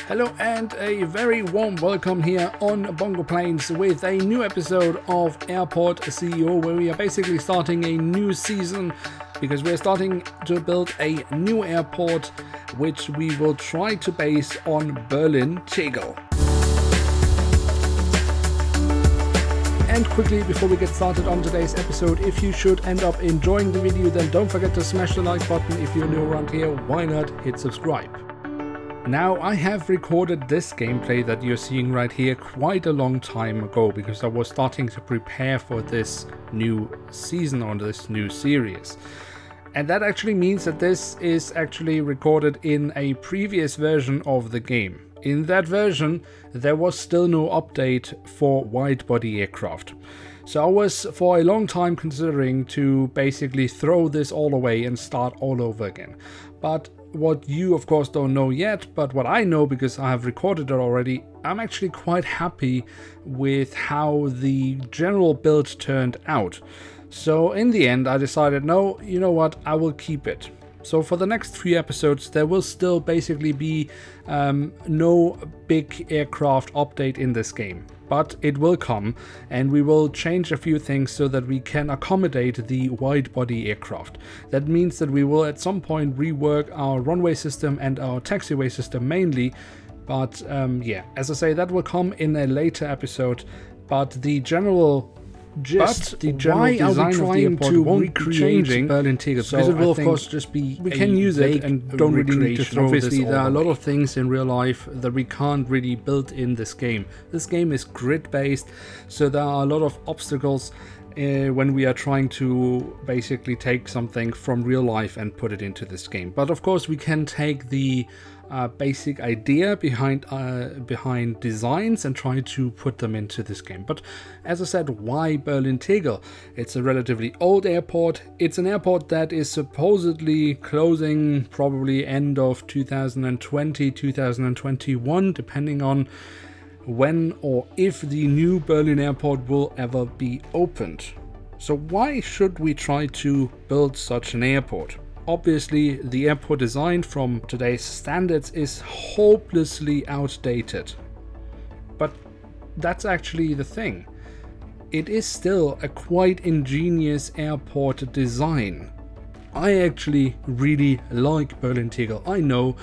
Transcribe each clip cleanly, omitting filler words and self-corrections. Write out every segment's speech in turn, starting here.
Hello and a very warm welcome here on BongoPlanes with a new episode of Airport CEO, where we are basically starting a new season because we're starting to build a new airport which we will try to base on Berlin-Tegel. And quickly, before we get started on today's episode, if you should end up enjoying the video, then don't forget to smash the like button. If you're new around here, why not hit subscribe? Now, I have recorded this gameplay that you're seeing right here quite a long time ago because I was starting to prepare for this new season or this new series. And that actually means that this is actually recorded in a previous version of the game. In that version, there was still no update for wide-body aircraft. So I was for a long time considering to basically throw this all away and start all over again. But what you of course don't know yet, but what I know because I have recorded it already, I'm actually quite happy with how the general build turned out. So in the end I decided, no, you know what, I will keep it. So for the next few episodes there will still basically be no big aircraft update in this game. But it will come, and we will change a few things so that we can accommodate the wide-body aircraft. That means that we will at some point rework our runway system and our taxiway system mainly. But yeah, as I say, that will come in a later episode. But the general gist, the general design of the airport won't be changing Berlin-Tegel, so it will of course just be we can use it and don't really need to throw this. Obviously, there are a lot of things in real life that we can't really build in this game. This game is grid-based, so there are a lot of obstacles when we are trying to basically take something from real life and put it into this game. But of course, we can take the basic idea behind designs and try to put them into this game. But as I said, why Berlin-Tegel? It's a relatively old airport. It's an airport that is supposedly closing probably end of 2020, 2021, depending on when or if the new Berlin airport will ever be opened. So why should we try to build such an airport? Obviously, the airport design from today's standards is hopelessly outdated. But that's actually the thing. It is still a quite ingenious airport design. I actually really like Berlin-Tegel. I know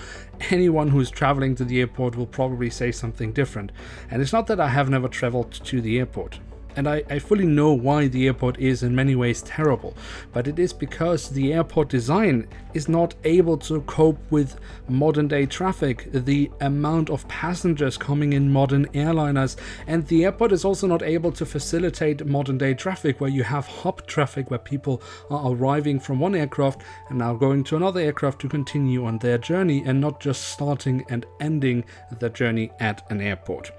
anyone who's traveling to the airport will probably say something different. And it's not that I have never traveled to the airport. And I fully know why the airport is in many ways terrible, but it is because the airport design is not able to cope with modern day traffic, the amount of passengers coming in modern airliners, and the airport is also not able to facilitate modern day traffic where you have hub traffic where people are arriving from one aircraft and now going to another aircraft to continue on their journey and not just starting and ending the journey at an airport.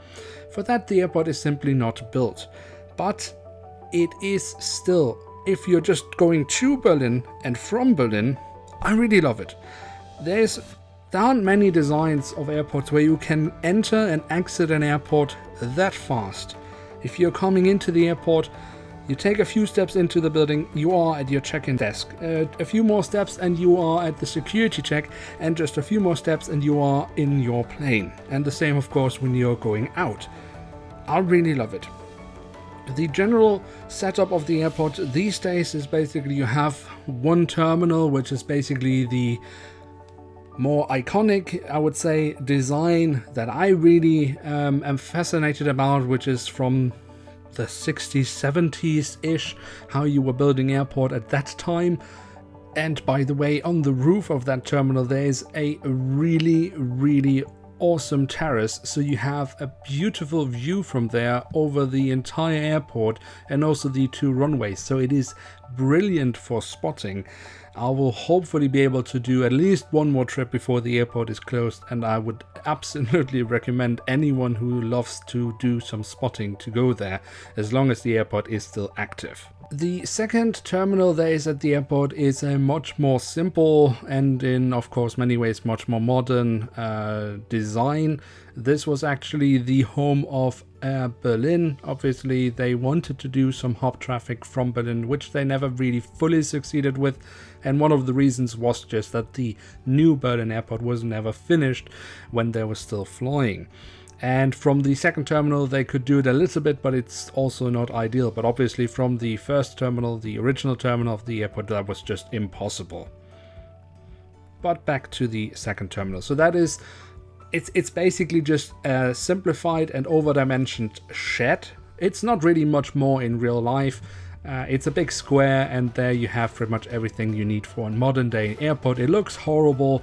For that, the airport is simply not built. But it is still, if you're just going to Berlin and from Berlin, I really love it. There aren't many designs of airports where you can enter and exit an airport that fast. If you're coming into the airport, you take a few steps into the building, you are at your check-in desk. A few more steps and you are at the security check, and just a few more steps and you are in your plane. And the same, of course, when you're going out. I really love it. The general setup of the airport these days is basically you have one terminal, which is basically the more iconic, I would say, design that I really am fascinated about, which is from the 60s, 70s-ish, how you were building airport at that time. And by the way, on the roof of that terminal, there is a really awesome terrace, so you have a beautiful view from there over the entire airport and also the two runways, so it is brilliant for spotting. I will hopefully be able to do at least one more trip before the airport is closed, and I would absolutely recommend anyone who loves to do some spotting to go there, as long as the airport is still active. The second terminal there is at the airport is a much more simple and in, of course, many ways much more modern design. This was actually the home of Berlin. Obviously they wanted to do some hop traffic from Berlin, which they never really fully succeeded with, and one of the reasons was just that the new Berlin airport was never finished when they were still flying. And from the second terminal they could do it a little bit, but it's also not ideal. But obviously from the first terminal, the original terminal of the airport, that was just impossible. But back to the second terminal. So that is, it's basically just a simplified and over-dimensioned shed. It's not really much more in real life. It's a big square, and there you have pretty much everything you need for a modern day airport. It looks horrible,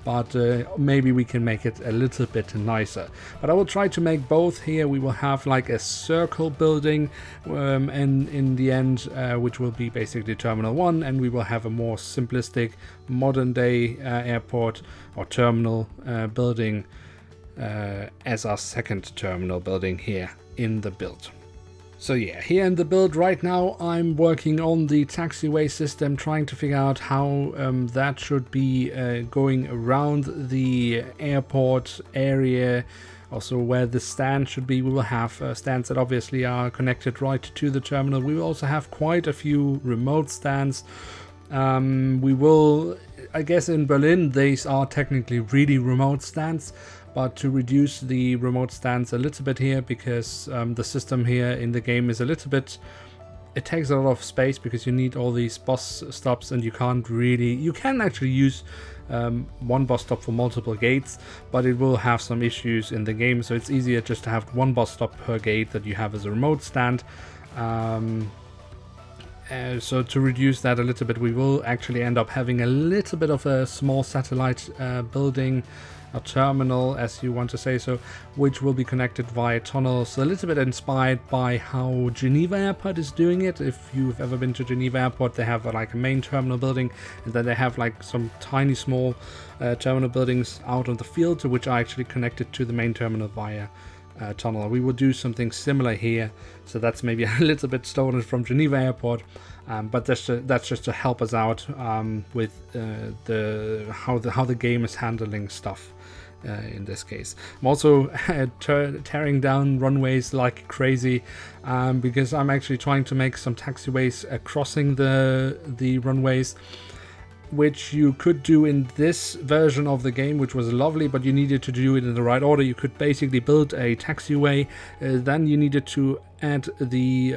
but maybe we can make it a little bit nicer. But I will try to make both. Here we will have like a circle building, and in the end, which will be basically Terminal 1, and we will have a more simplistic modern day airport or terminal building as our second terminal building here in the build. So yeah, here in the build right now I'm working on the taxiway system, trying to figure out how that should be going around the airport area, also where the stand should be. We will have stands that obviously are connected right to the terminal. We will also have quite a few remote stands. We will, I guess in Berlin these are technically really remote stands, but to reduce the remote stands a little bit here, because the system here in the game is a little bit, it takes a lot of space because you need all these bus stops, and you can't really, you can actually use one bus stop for multiple gates, but it will have some issues in the game, so it's easier just to have one bus stop per gate that you have as a remote stand. So to reduce that a little bit, we will actually end up having a little bit of a small satellite building, a terminal as you want to say so, which will be connected via tunnels, a little bit inspired by how Geneva Airport is doing it. If you've ever been to Geneva Airport, they have like a main terminal building, and then they have like some tiny small terminal buildings out on the field, which are actually connected to the main terminal via tunnel. We will do something similar here, so that's maybe a little bit stolen from Geneva Airport, but that's just to help us out with how the game is handling stuff. In this case, I'm also tearing down runways like crazy, because I'm actually trying to make some taxiways crossing the runways, which you could do in this version of the game, which was lovely, but you needed to do it in the right order. You could basically build a taxiway, then you needed to add the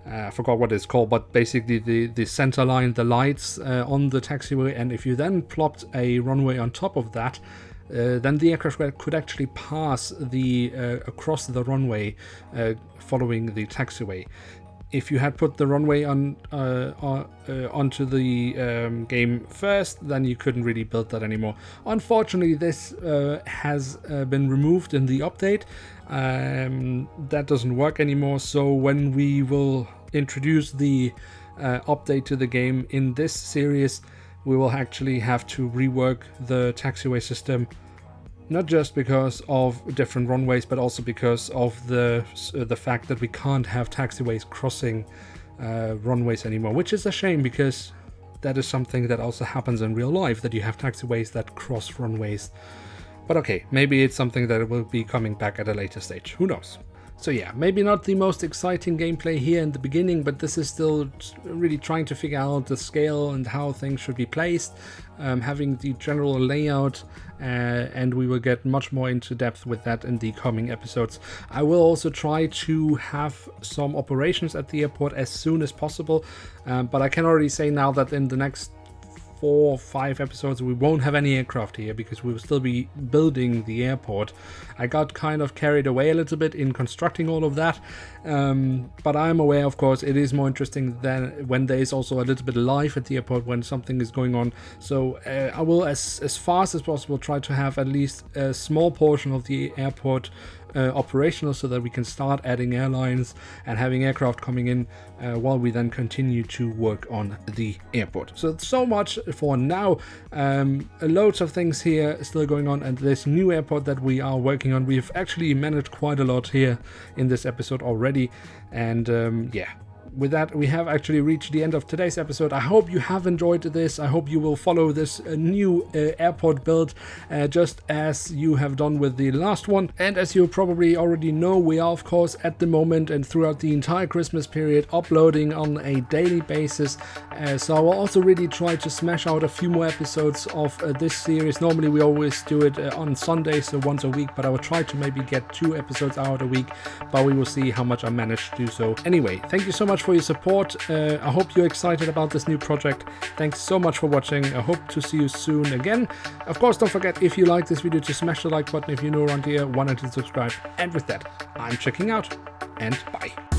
I forgot what it's called, but basically the center line, the lights on the taxiway, and if you then plopped a runway on top of that, then the aircraft could actually pass across the runway following the taxiway. If you had put the runway onto the game first, then you couldn't really build that anymore. Unfortunately, this has been removed in the update. That doesn't work anymore, so when we will introduce the update to the game in this series, we will actually have to rework the taxiway system, not just because of different runways, but also because of the fact that we can't have taxiways crossing runways anymore, which is a shame, because that is something that also happens in real life, that you have taxiways that cross runways. But okay, maybe it's something that will be coming back at a later stage, who knows. So yeah, maybe not the most exciting gameplay here in the beginning, but this is still really trying to figure out the scale and how things should be placed, having the general layout, and we will get much more into depth with that in the coming episodes. I will also try to have some operations at the airport as soon as possible, but I can already say now that in the next 4 or 5 episodes we won't have any aircraft here, because we will still be building the airport. I got kind of carried away a little bit in constructing all of that, but I'm aware, of course, it is more interesting than when there is also a little bit of life at the airport, when something is going on. So I will, as fast as possible, try to have at least a small portion of the airport operational, so that we can start adding airlines and having aircraft coming in while we then continue to work on the airport. So much for now. Loads of things here still going on, and this new airport that we are working on, we've actually managed quite a lot here in this episode already, and yeah, with that, we have actually reached the end of today's episode. I hope you have enjoyed this. I hope you will follow this new airport build just as you have done with the last one. And as you probably already know, we are of course at the moment and throughout the entire Christmas period uploading on a daily basis. So I will also really try to smash out a few more episodes of this series. Normally we always do it on Sundays, so once a week, but I will try to maybe get 2 episodes out a week, but we will see how much I manage to do so. Anyway, thank you so much for your support. I hope you're excited about this new project. Thanks so much for watching. I hope to see you soon again. Of course, don't forget, if you like this video, to smash the like button. If you're new around here, why not hit subscribe? And with that, I'm checking out, and bye.